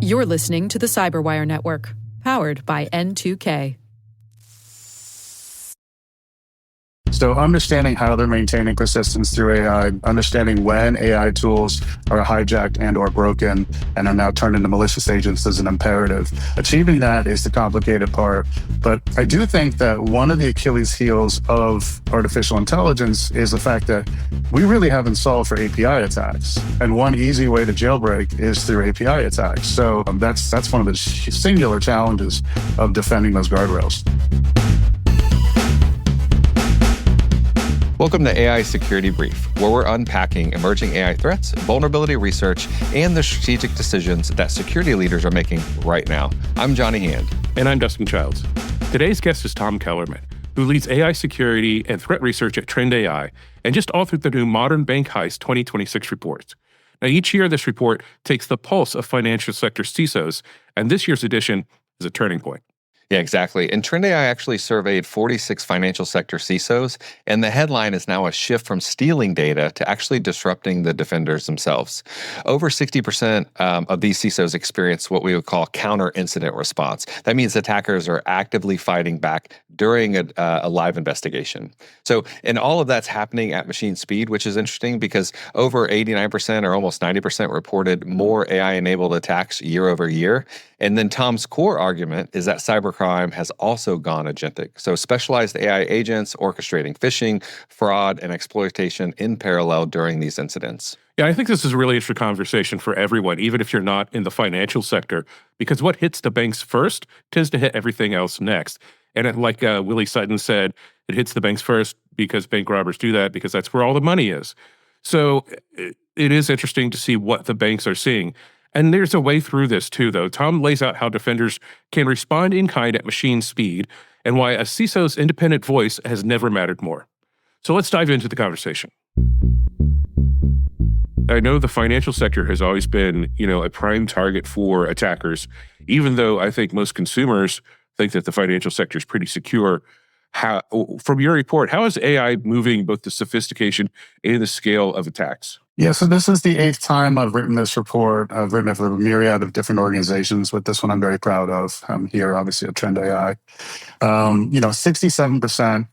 You're listening to the Cyberwire Network, powered by N2K. So understanding how they're maintaining persistence through AI, understanding when AI tools are hijacked and or broken and are now turned into malicious agents is an imperative. Achieving that is the complicated part. But I do think that one of the Achilles heels of artificial intelligence is the fact that we really haven't solved for API attacks. And one easy way to jailbreak is through API attacks. So that's one of the singular challenges of defending those guardrails. Welcome to AI Security Brief, where we're unpacking emerging AI threats, vulnerability research, and the strategic decisions that security leaders are making right now. I'm Johnny Hand. And I'm Dustin Childs. Today's guest is Tom Kellermann, who leads AI security and threat research at TrendAI and just authored the new Modern Bank Heist 2026 report. Now, each year, this report takes the pulse of financial sector CISOs, and this year's edition is a turning point. Yeah, exactly. And TrendAI actually surveyed 46 financial sector CISOs, and the headline is now a shift from stealing data to actually disrupting the defenders themselves. Over 60% of these CISOs experience what we would call counter-incident response. That means attackers are actively fighting back during a live investigation. So, and all of that's happening at machine speed, which is interesting because over 89% or almost 90% reported more AI-enabled attacks year over year. And then Tom's core argument is that cybercrime has also gone agentic. So specialized AI agents orchestrating phishing, fraud, and exploitation in parallel during these incidents. Yeah, I think this is a really interesting conversation for everyone, even if you're not in the financial sector, because what hits the banks first tends to hit everything else next. And like Willie Sutton said, it hits the banks first because bank robbers do that because that's where all the money is. So it is interesting to see what the banks are seeing. And there's a way through this too, though. Tom lays out how defenders can respond in kind at machine speed and why a CISO's independent voice has never mattered more. So let's dive into the conversation. I know the financial sector has always been, a prime target for attackers, even though I think most consumers think that the financial sector is pretty secure. From your report, how is AI moving both the sophistication and the scale of attacks? Yeah, so this is the 8th time I've written this report. I've written it for a myriad of different organizations, but this one I'm very proud of. I'm here, obviously, at TrendAI. 67%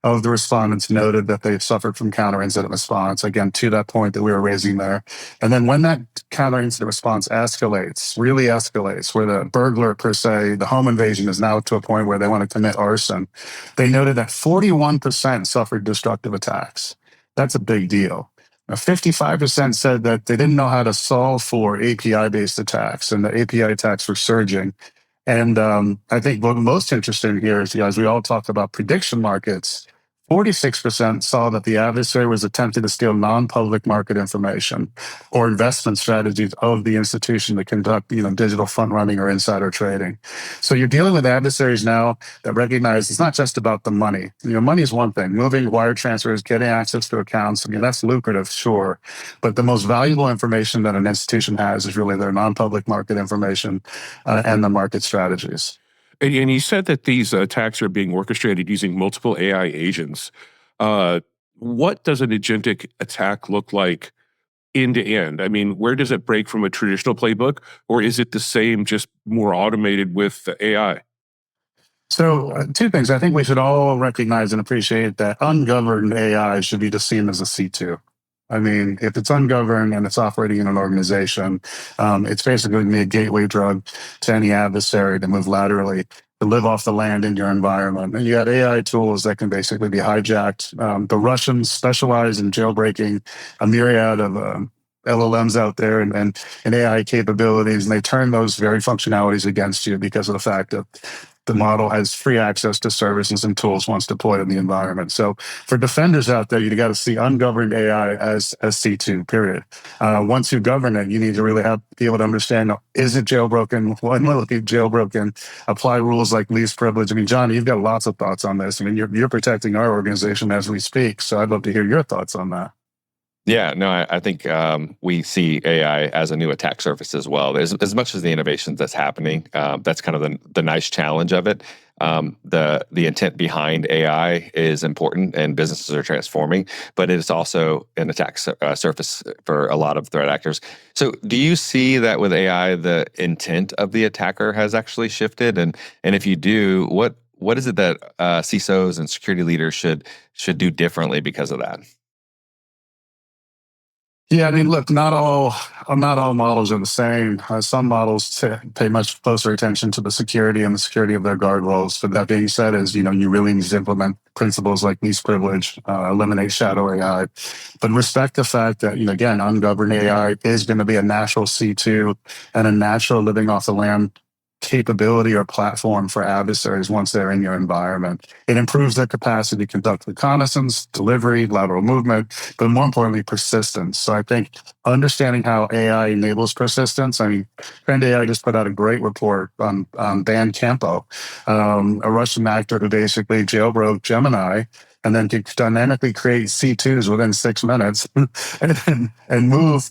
of the respondents noted that they've suffered from counter-incident response, again, to that point that we were raising there. And then when that counter-incident response really escalates, where the burglar, per se, the home invasion is now to a point where they want to commit arson, they noted that 41% suffered destructive attacks. That's a big deal. 55% said that they didn't know how to solve for API-based attacks, and the API attacks were surging. And I think what most interesting here is, as we all talk about prediction markets, 46% saw that the adversary was attempting to steal non-public market information or investment strategies of the institution to conduct, digital front running or insider trading. So you're dealing with adversaries now that recognize it's not just about the money. Money is one thing. Moving wire transfers, getting access to accounts, that's lucrative, sure. But the most valuable information that an institution has is really their non-public market information and the market strategies. And you said that these attacks are being orchestrated using multiple AI agents. What does an agentic attack look like end to end? I mean, where does it break from a traditional playbook, or is it the same, just more automated with the AI? So two things. I think we should all recognize and appreciate that ungoverned AI should be just seen as a C2. I mean, if it's ungoverned and it's operating in an organization, it's basically going to be a gateway drug to any adversary to move laterally, to live off the land in your environment. And you got AI tools that can basically be hijacked. The Russians specialize in jailbreaking a myriad of LLMs out there and AI capabilities, and they turn those very functionalities against you because of the fact that the model has free access to services and tools once deployed in the environment. So for defenders out there, you got to see ungoverned AI as C2, period. Once you govern it, you need to really be able to understand, is it jailbroken? When will it be jailbroken? Apply rules like least privilege. I mean, John, you've got lots of thoughts on this. I mean, you're protecting our organization as we speak. So I'd love to hear your thoughts on that. Yeah, no, I think we see AI as a new attack surface as well. As much as the innovations that's happening, that's kind of the nice challenge of it. The intent behind AI is important, and businesses are transforming, but it is also an attack surface for a lot of threat actors. So, do you see that with AI, the intent of the attacker has actually shifted? And if you do, what is it that CISOs and security leaders should do differently because of that? Yeah, I mean, look, not all models are the same. Some models pay much closer attention to the security and the security of their guardrails. But that being said, you really need to implement principles like least privilege, eliminate shadow AI, but respect the fact that again, ungoverned AI is going to be a natural C2 and a natural living off the land capability or platform for adversaries once they're in your environment. It improves their capacity to conduct reconnaissance, delivery, lateral movement, but more importantly, persistence. So I think understanding how AI enables persistence. I mean, TrendAI just put out a great report on Dan Campo, a Russian actor who basically jailbroke Gemini and then could dynamically create C2s within 6 minutes and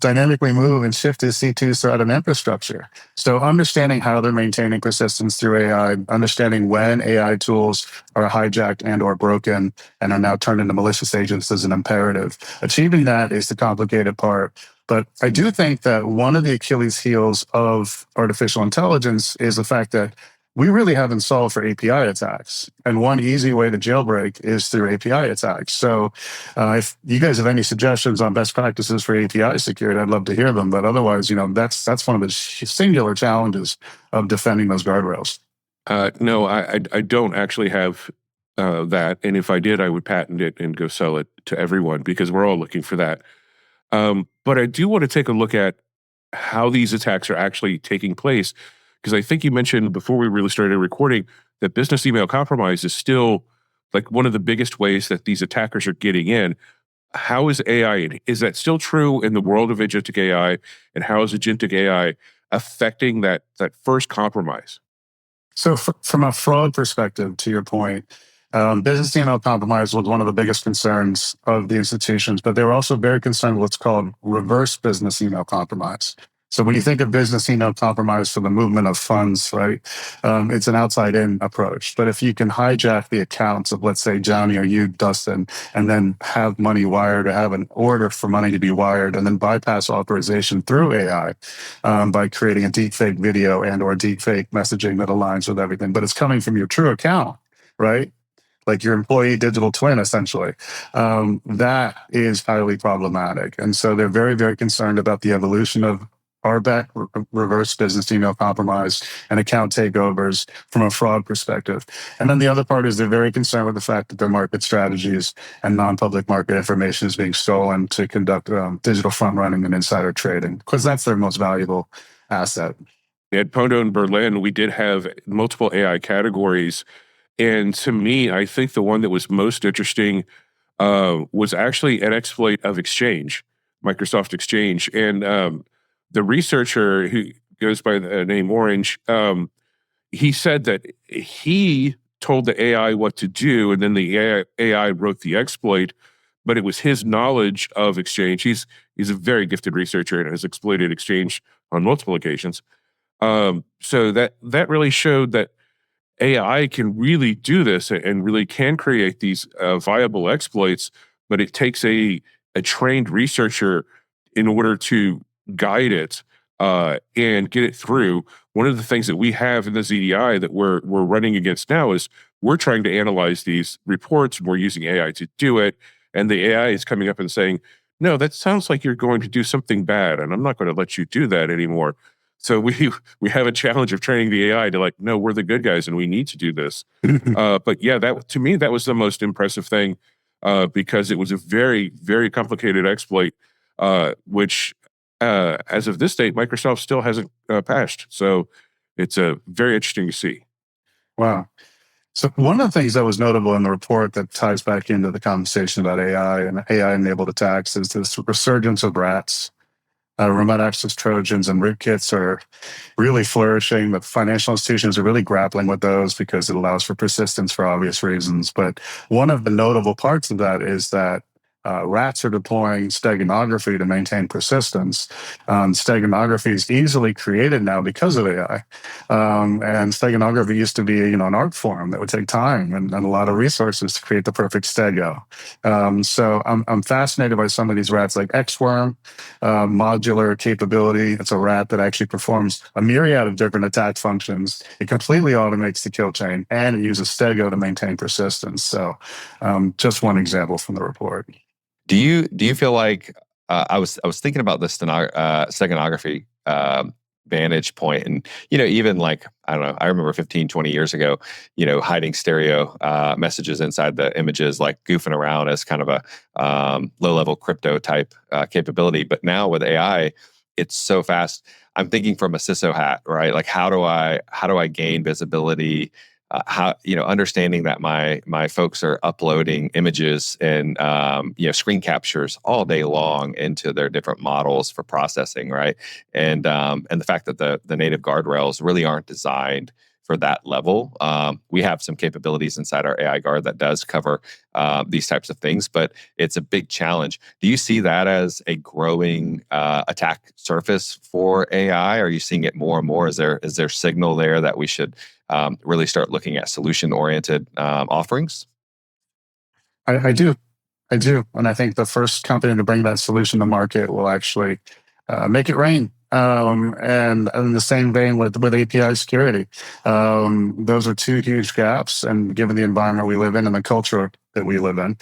dynamically move and shift his C2s throughout an infrastructure. So understanding how they're maintaining persistence through AI, understanding when AI tools are hijacked and or broken and are now turned into malicious agents is an imperative. Achieving that is the complicated part. But I do think that one of the Achilles heels of artificial intelligence is the fact that we really haven't solved for API attacks. And one easy way to jailbreak is through API attacks. So if you guys have any suggestions on best practices for API security, I'd love to hear them. But otherwise, that's one of the singular challenges of defending those guardrails. No, I don't actually have that. And if I did, I would patent it and go sell it to everyone because we're all looking for that. But I do want to take a look at how these attacks are actually taking place. Because I think you mentioned before we really started recording that business email compromise is still like one of the biggest ways that these attackers are getting in. How is AI, is that still true in the world of agentic AI? And how is agentic AI affecting that first compromise? So from a fraud perspective, to your point, business email compromise was one of the biggest concerns of the institutions, but they were also very concerned with what's called reverse business email compromise. So when you think of business email compromise for the movement of funds, right, it's an outside-in approach. But if you can hijack the accounts of, let's say, Johnny or you, Dustin, and then have money wired or have an order for money to be wired and then bypass authorization through AI by creating a deepfake video and or deepfake messaging that aligns with everything, but it's coming from your true account, right? Like your employee digital twin, essentially. That is highly problematic. And so they're very, very concerned about the evolution of RBAC, reverse business email compromise, and account takeovers from a fraud perspective. And then the other part is they're very concerned with the fact that their market strategies and non-public market information is being stolen to conduct digital front running and insider trading, because that's their most valuable asset. At Pondo in Berlin, we did have multiple AI categories. And to me, I think the one that was most interesting was actually an exploit of Exchange, Microsoft Exchange. And the researcher who goes by the name Orange, he said that he told the AI what to do, and then the AI wrote the exploit, but it was his knowledge of Exchange. He's a very gifted researcher and has exploited Exchange on multiple occasions. So that really showed that AI can really do this and really can create these viable exploits, but it takes a trained researcher in order to guide it and get it through. One of the things that we have in the ZDI that we're running against now is we're trying to analyze these reports and we're using AI to do it. And the AI is coming up and saying, no, that sounds like you're going to do something bad, and I'm not going to let you do that anymore. So we have a challenge of training the AI to no, we're the good guys and we need to do this. But yeah, that to me, that was the most impressive thing because it was a very, very complicated exploit, which as of this date, Microsoft still hasn't patched. So it's very interesting to see. Wow. So one of the things that was notable in the report that ties back into the conversation about AI and AI-enabled attacks is this resurgence of rats. Remote access Trojans and rootkits are really flourishing. The financial institutions are really grappling with those because it allows for persistence for obvious reasons. But one of the notable parts of that is that rats are deploying steganography to maintain persistence. Steganography is easily created now because of AI. And steganography used to be, an art form that would take time and a lot of resources to create the perfect stego. So I'm fascinated by some of these rats like Xworm, modular capability. It's a rat that actually performs a myriad of different attack functions. It completely automates the kill chain, and it uses stego to maintain persistence. So just one example from the report. Do you feel like I was thinking about the steganography vantage point, and even like, I don't know, I remember 15, 20 years ago, hiding stereo messages inside the images, like goofing around as kind of a low level crypto type capability. But now with AI, it's so fast. I'm thinking from a CISO hat, right? Like how do I gain visibility? How understanding that my folks are uploading images and screen captures all day long into their different models for processing, right? And the fact that the native guardrails really aren't designed for that level. We have some capabilities inside our AI guard that does cover these types of things, but it's a big challenge. Do you see that as a growing attack surface for AI? Are you seeing it more and more? Is there signal there that we should really start looking at solution-oriented offerings? I do. And I think the first company to bring that solution to market will actually make it rain. And in the same vein with API security, those are two huge gaps. And given the environment we live in and the culture that we live in,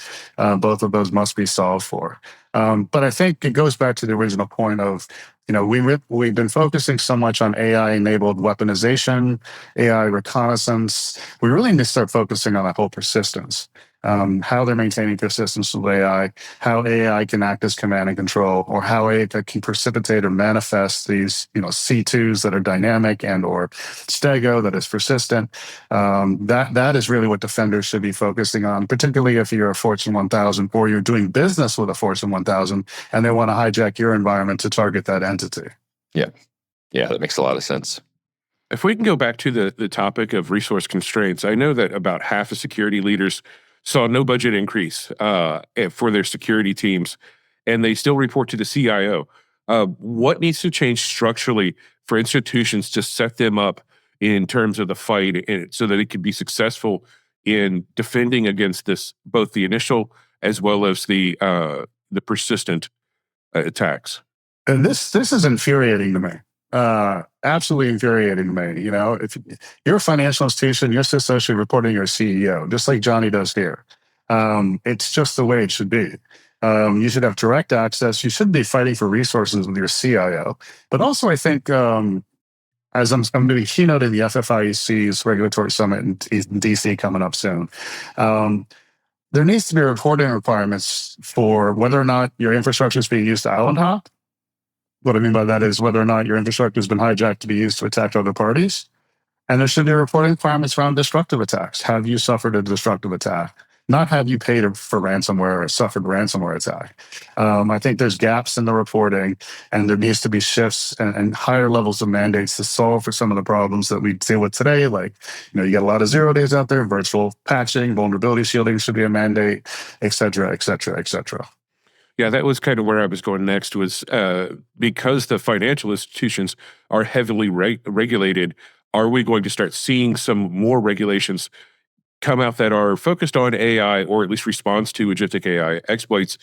both of those must be solved for. But I think it goes back to the original point of, we've been focusing so much on AI-enabled weaponization, AI reconnaissance. We really need to start focusing on that whole persistence. How they're maintaining persistence with AI, how AI can act as command and control, or how AI can precipitate or manifest these, C2s that are dynamic and or stego that is persistent. That is really what defenders should be focusing on, particularly if you're a Fortune 1000 or you're doing business with a Fortune 1000 and they want to hijack your environment to target that entity. Yeah, that makes a lot of sense. If we can go back to the topic of resource constraints, I know that about half of security leaders saw no budget increase for their security teams, and they still report to the CIO. What needs to change structurally for institutions to set them up in terms of the fight, so that it can be successful in defending against this, both the initial as well as the persistent attacks? And this is infuriating to me. Absolutely infuriating to me. If you're a financial institution, your CISO should report to your CEO, just like Johnny does here. It's just the way it should be. You should have direct access. You shouldn't be fighting for resources with your CIO. But also, I think, as I'm doing a keynote in the FFIEC's regulatory summit in DC coming up soon, there needs to be reporting requirements for whether or not your infrastructure is being used to island hop. What I mean by that is whether or not your infrastructure has been hijacked to be used to attack other parties. And there should be reporting requirements around destructive attacks. Have you suffered a destructive attack? Not have you paid for ransomware or suffered ransomware attack. I think there's gaps in the reporting, and there needs to be shifts and higher levels of mandates to solve for some of the problems that we deal with today. Like, you got a lot of 0 days out there, virtual patching, vulnerability shielding should be a mandate, et cetera, et cetera, et cetera. Yeah, that was kind of where I was going next, was because the financial institutions are heavily regulated, are we going to start seeing some more regulations come out that are focused on AI, or at least response to agentic AI exploits?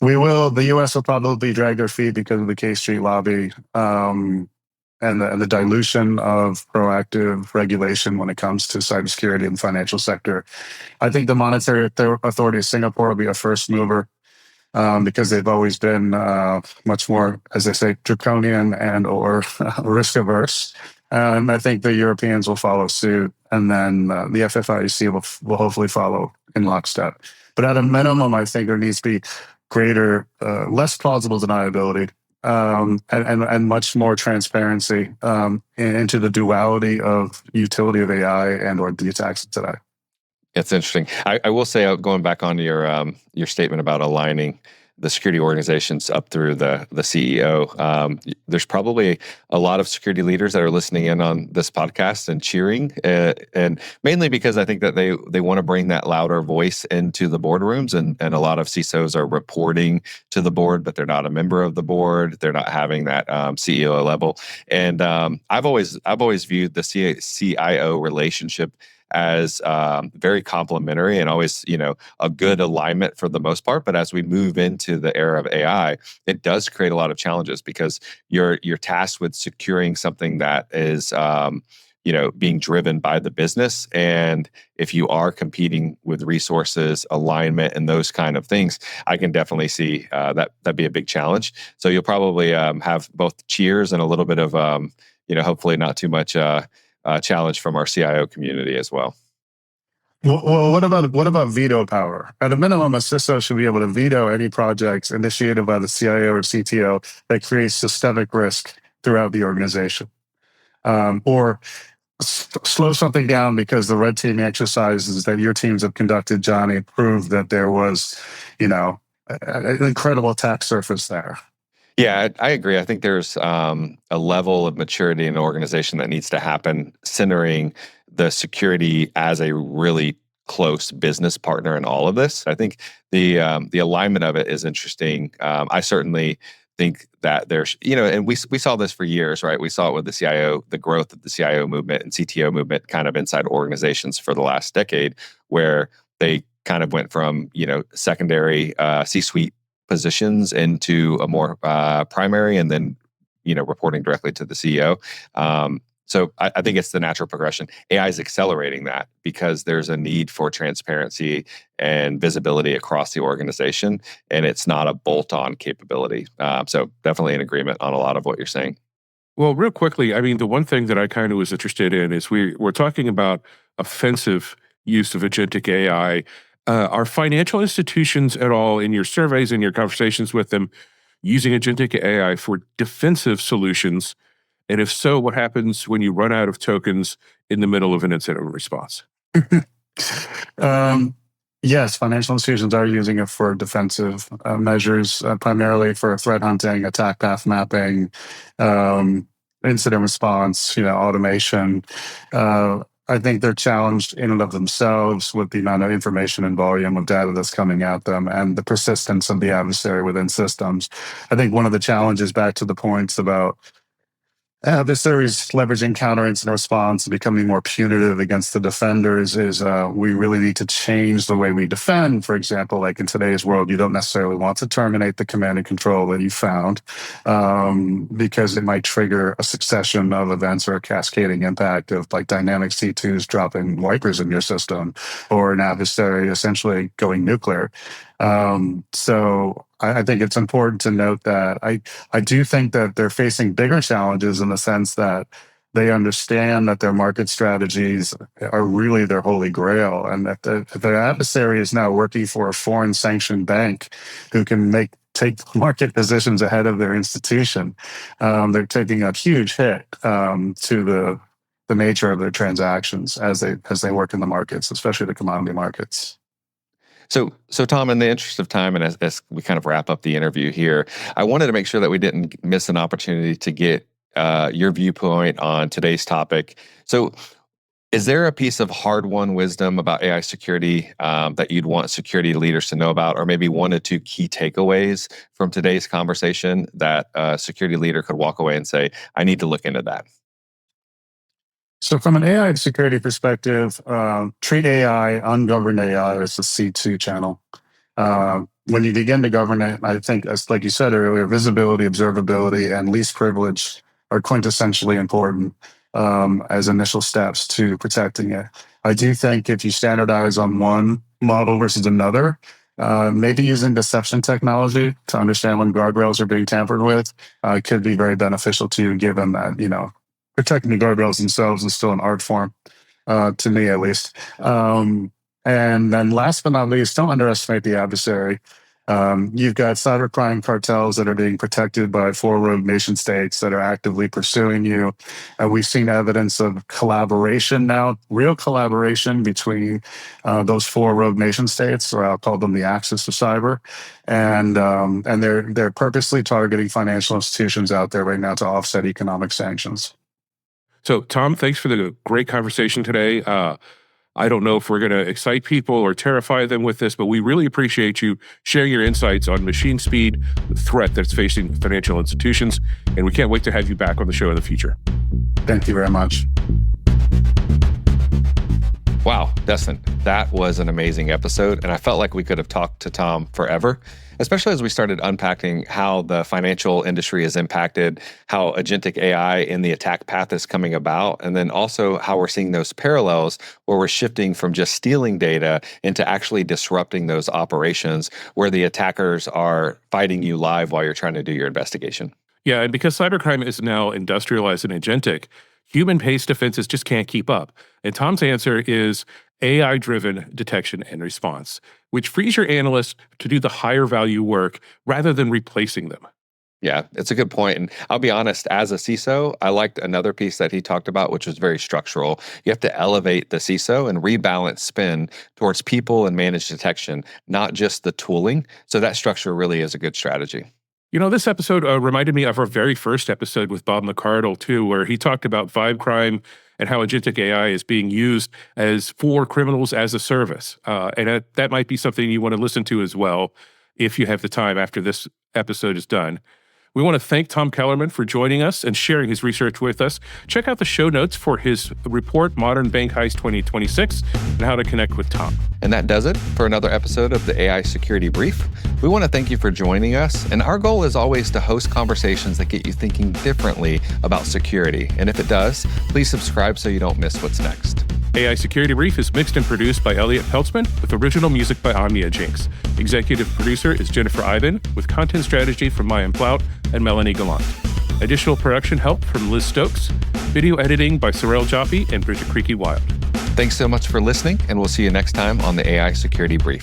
We will. The U.S. will probably drag their feet because of the K Street lobby and the dilution of proactive regulation when it comes to cybersecurity in the financial sector. I think the Monetary Authority of Singapore will be a first mover. Because they've always been much more, as they say, draconian and or risk averse. And I think the Europeans will follow suit, and then the FFIEC will hopefully follow in lockstep. But at a minimum, I think there needs to be greater, less plausible deniability, and much more transparency into the duality of utility of AI and or the attacks today. It's interesting. I will say, going back on your statement about aligning the security organizations up through the CEO. There's probably a lot of security leaders that are listening in on this podcast and cheering, and mainly because I think that they want to bring that louder voice into the boardrooms, and a lot of CISOs are reporting to the board, but they're not a member of the board. They're not having that CEO level, and I've always viewed the CIO relationship as very complementary and always, a good alignment for the most part. But as we move into the era of AI, it does create a lot of challenges because you're tasked with securing something that is, being driven by the business. And if you are competing with resources, alignment, and those kind of things, I can definitely see that'd be a big challenge. So you'll probably have both cheers and a little bit of, hopefully not too much challenge from our CIO community as well. Well, what about veto power? At a minimum, a CISO should be able to veto any projects initiated by the CIO or CTO that creates systemic risk throughout the organization, or slow something down because the red teaming exercises that your teams have conducted, Johnny, proved that there was, an incredible attack surface there. Yeah, I agree. I think there's a level of maturity in an organization that needs to happen, centering the security as a really close business partner in all of this. I think the alignment of it is interesting. I certainly think that there's, and we saw this for years, right? We saw it with the CIO, the growth of the CIO movement and CTO movement kind of inside organizations for the last decade, where they kind of went from, secondary C-suite positions into a more primary, and then reporting directly to the CEO. So I think it's the natural progression. AI is accelerating that because there's a need for transparency and visibility across the organization, and it's not a bolt-on capability. So definitely in agreement on a lot of what you're saying. Well, real quickly, I mean, the one thing that I kind of was interested in is we're talking about offensive use of agentic AI. Are financial institutions at all, in your surveys and your conversations with them, using agentic AI for defensive solutions? And if so, what happens when you run out of tokens in the middle of an incident response? Yes, financial institutions are using it for defensive measures, primarily for threat hunting, attack path mapping, incident response, automation. I think they're challenged in and of themselves with the amount of information and volume of data that's coming at them and the persistence of the adversary within systems. I think one of the challenges, back to the points about adversaries leveraging counter-incident response and becoming more punitive against the defenders, is we really need to change the way we defend. For example, like in today's world, you don't necessarily want to terminate the command and control that you found because it might trigger a succession of events or a cascading impact of like dynamic C2s dropping wipers in your system, or an adversary essentially going nuclear. So I think it's important to note that I do think that they're facing bigger challenges in the sense that they understand that their market strategies are really their holy grail, and that the adversary is now working for a foreign sanctioned bank who can take market positions ahead of their institution. They're taking a huge hit to the nature of their transactions as they work in the markets, especially the commodity markets. So Tom, in the interest of time, and as we kind of wrap up the interview here, I wanted to make sure that we didn't miss an opportunity to get your viewpoint on today's topic. So is there a piece of hard-won wisdom about AI security that you'd want security leaders to know about, or maybe one or two key takeaways from today's conversation that a security leader could walk away and say, I need to look into that? So from an AI security perspective, treat AI, ungoverned AI, as the C2 channel. When you begin to govern it, I think, as like you said earlier, visibility, observability, and least privilege are quintessentially important as initial steps to protecting it. I do think if you standardize on one model versus another, maybe using deception technology to understand when guardrails are being tampered with could be very beneficial to you, given that, protecting the guardrails themselves is still an art form, to me at least. And then last but not least, don't underestimate the adversary. You've got cybercrime cartels that are being protected by 4 rogue nation states that are actively pursuing you. We've seen evidence of collaboration now, real collaboration between those 4 rogue nation states, or I'll call them the axis of cyber. And they're purposely targeting financial institutions out there right now to offset economic sanctions. So, Tom, thanks for the great conversation today. I don't know if we're going to excite people or terrify them with this, but we really appreciate you sharing your insights on machine speed, the threat that's facing financial institutions, and we can't wait to have you back on the show in the future. Thank you very much. Wow, Dustin, that was an amazing episode, and I felt like we could have talked to Tom forever, especially as we started unpacking how the financial industry is impacted, how agentic AI in the attack path is coming about, and then also how we're seeing those parallels where we're shifting from just stealing data into actually disrupting those operations where the attackers are fighting you live while you're trying to do your investigation. Yeah, and because cybercrime is now industrialized and agentic, human-paced defenses just can't keep up. And Tom's answer is AI-driven detection and response, which frees your analysts to do the higher value work rather than replacing them. Yeah, it's a good point. And I'll be honest, as a CISO, I liked another piece that he talked about, which was very structural. You have to elevate the CISO and rebalance spend towards people and managed detection, not just the tooling. So that structure really is a good strategy. You know, this episode reminded me of our very first episode with Bob McCardle, too, where he talked about vibe crime and how agentic AI is being used for criminals as a service. And that might be something you want to listen to as well if you have the time after this episode is done. We want to thank Tom Kellermann for joining us and sharing his research with us. Check out the show notes for his report, Modern Bank Heist 2026, and how to connect with Tom. And that does it for another episode of the AI Security Brief. We want to thank you for joining us. And our goal is always to host conversations that get you thinking differently about security. And if it does, please subscribe so you don't miss what's next. AI Security Brief is mixed and produced by Elliot Peltzman with original music by Omnia Jinx. Executive producer is Jennifer Ivan with content strategy from Mayan Plout and Melanie Gallant. Additional production help from Liz Stokes. Video editing by Sorrel Jaffe and Bridget Creaky Wild. Thanks so much for listening, and we'll see you next time on the AI Security Brief.